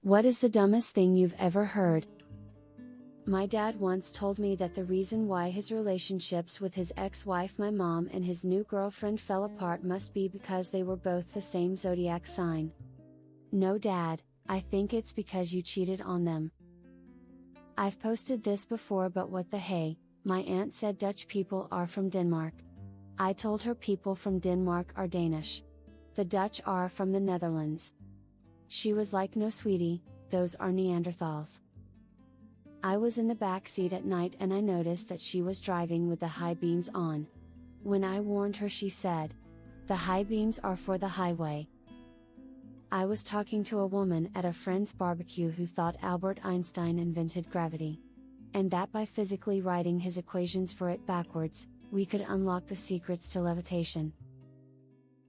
What is the dumbest thing you've ever heard? My dad once told me that the reason why his relationships with his ex-wife, my mom, and his new girlfriend fell apart must be because they were both the same zodiac sign. No, Dad, I think it's because you cheated on them. I've posted this before, but what the hey, my aunt said Dutch people are from Denmark. I told her people from Denmark are Danish. The Dutch are from the Netherlands. She was like, no sweetie, those are Neanderthals. I was in the back seat at night and I noticed that she was driving with the high beams on. When I warned her, she said, "The high beams are for the highway." I was talking to a woman at a friend's barbecue who thought Albert Einstein invented gravity. And that by physically writing his equations for it backwards, we could unlock the secrets to levitation.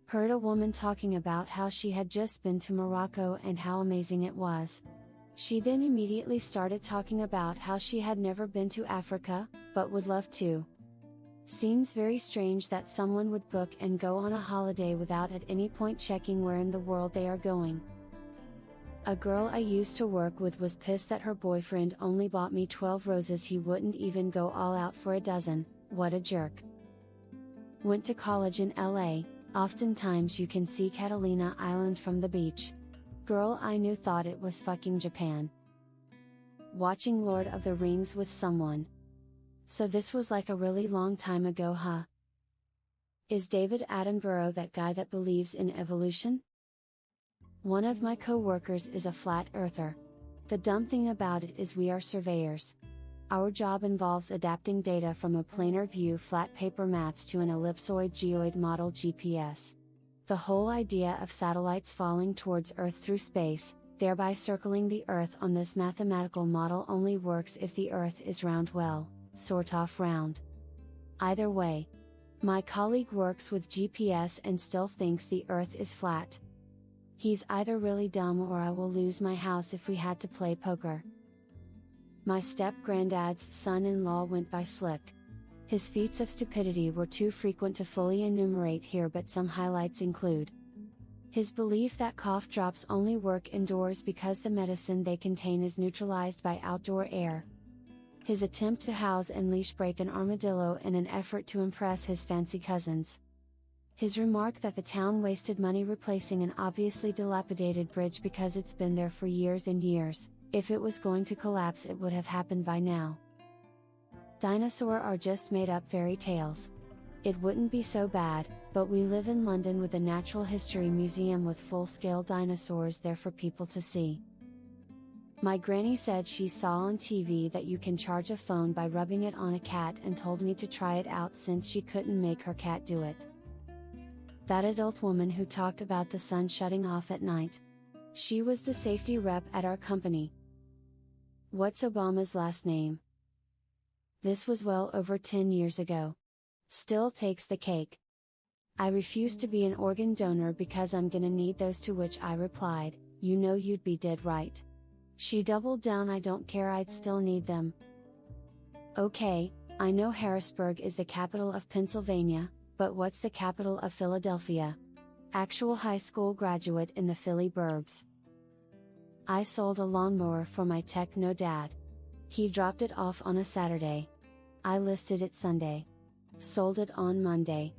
Heard a woman talking about how she had just been to Morocco and how amazing it was. She then immediately started talking about how she had never been to Africa, but would love to. Seems very strange that someone would book and go on a holiday without at any point checking where in the world they are going. A girl I used to work with was pissed that her boyfriend only bought me 12 roses. He wouldn't even go all out for a dozen. What a jerk. Went to college in LA. Oftentimes you can see Catalina Island from the beach. Girl I knew thought it was fucking Japan. Watching Lord of the Rings with someone. So this was like a really long time ago, huh? Is David Attenborough that guy that believes in evolution? One of my co-workers is a flat earther. The dumb thing about it is we are surveyors. Our job involves adapting data from a planar view flat paper maps to an ellipsoid geoid model GPS. The whole idea of satellites falling towards Earth through space, thereby circling the Earth on this mathematical model, only works if the Earth is round, well, sort of round. Either way. My colleague works with GPS and still thinks the Earth is flat. He's either really dumb or I will lose my house if we had to play poker. My step-granddad's son-in-law went by slick. His feats of stupidity were too frequent to fully enumerate here, but some highlights include his belief that cough drops only work indoors because the medicine they contain is neutralized by outdoor air. His attempt to house and leash break an armadillo in an effort to impress his fancy cousins. His remark that the town wasted money replacing an obviously dilapidated bridge because it's been there for years and years. If it was going to collapse, it would have happened by now. Dinosaurs are just made up fairy tales. It wouldn't be so bad, but we live in London with a natural history museum with full-scale dinosaurs there for people to see. My granny said she saw on TV that you can charge a phone by rubbing it on a cat and told me to try it out since she couldn't make her cat do it. That adult woman who talked about the sun shutting off at night. She was the safety rep at our company. What's Obama's last name? This was well over 10 years ago. Still takes the cake. I refuse to be an organ donor because I'm gonna need those, to which I replied, "You know you'd be dead right." She doubled down, "I don't care, I'd still need them." Okay, I know Harrisburg is the capital of Pennsylvania, but what's the capital of Philadelphia? Actual high school graduate in the Philly burbs. I sold a lawnmower for my techno dad. He dropped it off on a Saturday. I listed it Sunday. Sold it on Monday.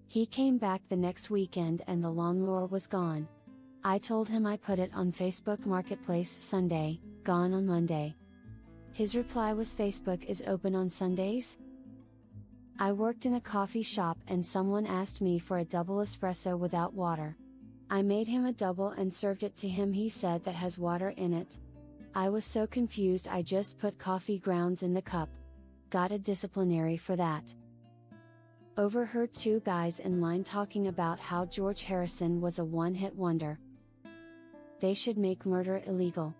He came back the next weekend and the lawnmower was gone. I told him I put it on Facebook Marketplace Sunday, gone on Monday. His reply was, "Facebook is open on Sundays?" I worked in a coffee shop and someone asked me for a double espresso without water. I made him a double and served it to him. He said that has water in it. I was so confused I just put coffee grounds in the cup. Got a disciplinary for that. Overheard two guys in line talking about how George Harrison was a one-hit wonder. They should make murder illegal.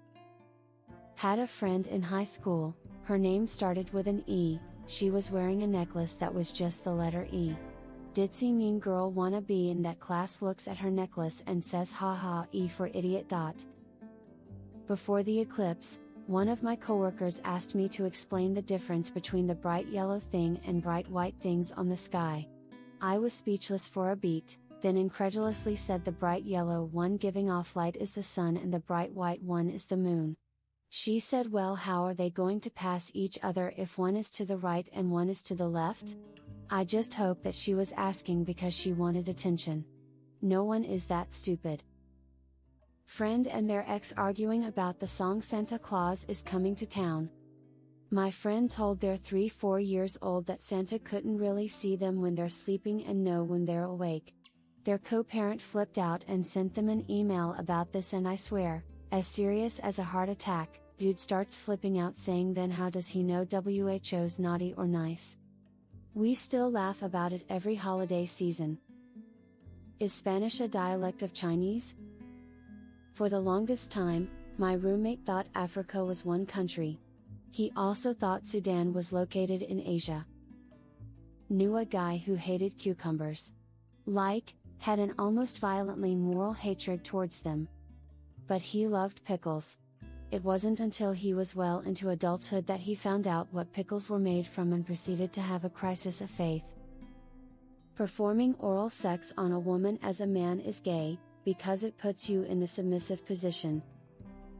Had a friend in high school, her name started with an E, she was wearing a necklace that was just the letter E. Ditzy mean girl wannabe in that class looks at her necklace and says haha E for idiot. Before the eclipse, one of my coworkers asked me to explain the difference between the bright yellow thing and bright white things on the sky. I was speechless for a beat, then incredulously said the bright yellow one giving off light is the sun and the bright white one is the moon. She said, well, how are they going to pass each other if one is to the right and one is to the left? I just hope that she was asking because she wanted attention. No one is that stupid. Friend and their ex arguing about the song Santa Claus is Coming to Town. My friend told their 3-4 years old that Santa couldn't really see them when they're sleeping and know when they're awake. Their co-parent flipped out and sent them an email about this, and I swear, as serious as a heart attack, dude starts flipping out saying, then how does he know WHO's naughty or nice? We still laugh about it every holiday season. Is Spanish a dialect of Chinese? For the longest time, my roommate thought Africa was one country. He also thought Sudan was located in Asia. Knew a guy who hated cucumbers. Had an almost violently moral hatred towards them. But he loved pickles. It wasn't until he was well into adulthood that he found out what pickles were made from and proceeded to have a crisis of faith. Performing oral sex on a woman as a man is gay, because it puts you in the submissive position.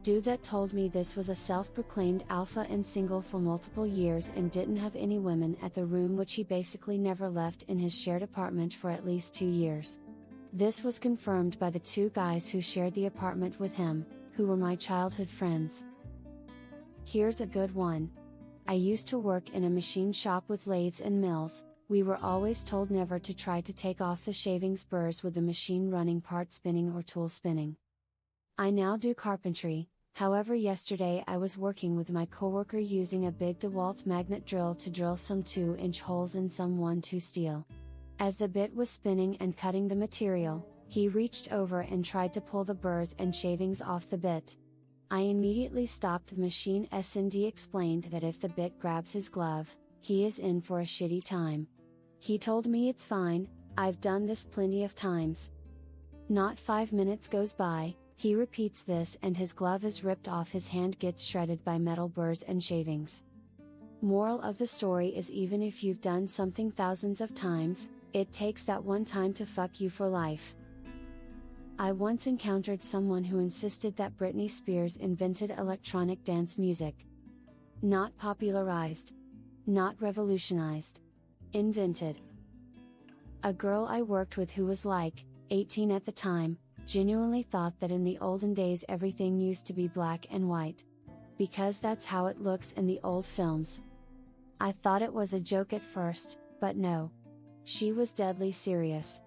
Dude that told me this was a self-proclaimed alpha and single for multiple years and didn't have any women at the room, which he basically never left in his shared apartment for at least 2 years. This was confirmed by the 2 guys who shared the apartment with him, who were my childhood friends. Here's a good one. I used to work in a machine shop with lathes and mills. We were always told never to try to take off the shaving spurs with the machine running, part spinning or tool spinning. I now do carpentry. However, yesterday I was working with my coworker using a big DeWalt magnet drill to drill some 2-inch holes in some 1-2 steel. As the bit was spinning and cutting the material, he reached over and tried to pull the burrs and shavings off the bit. I immediately stopped the machine. S&D explained that if the bit grabs his glove, he is in for a shitty time. He told me it's fine, I've done this plenty of times. Not 5 minutes goes by, he repeats this and his glove is ripped off, his hand gets shredded by metal burrs and shavings. Moral of the story is, even if you've done something thousands of times, it takes that one time to fuck you for life. I once encountered someone who insisted that Britney Spears invented electronic dance music. Not popularized. Not revolutionized. Invented. A girl I worked with who was 18 at the time, genuinely thought that in the olden days everything used to be black and white. Because that's how it looks in the old films. I thought it was a joke at first, but no. She was deadly serious.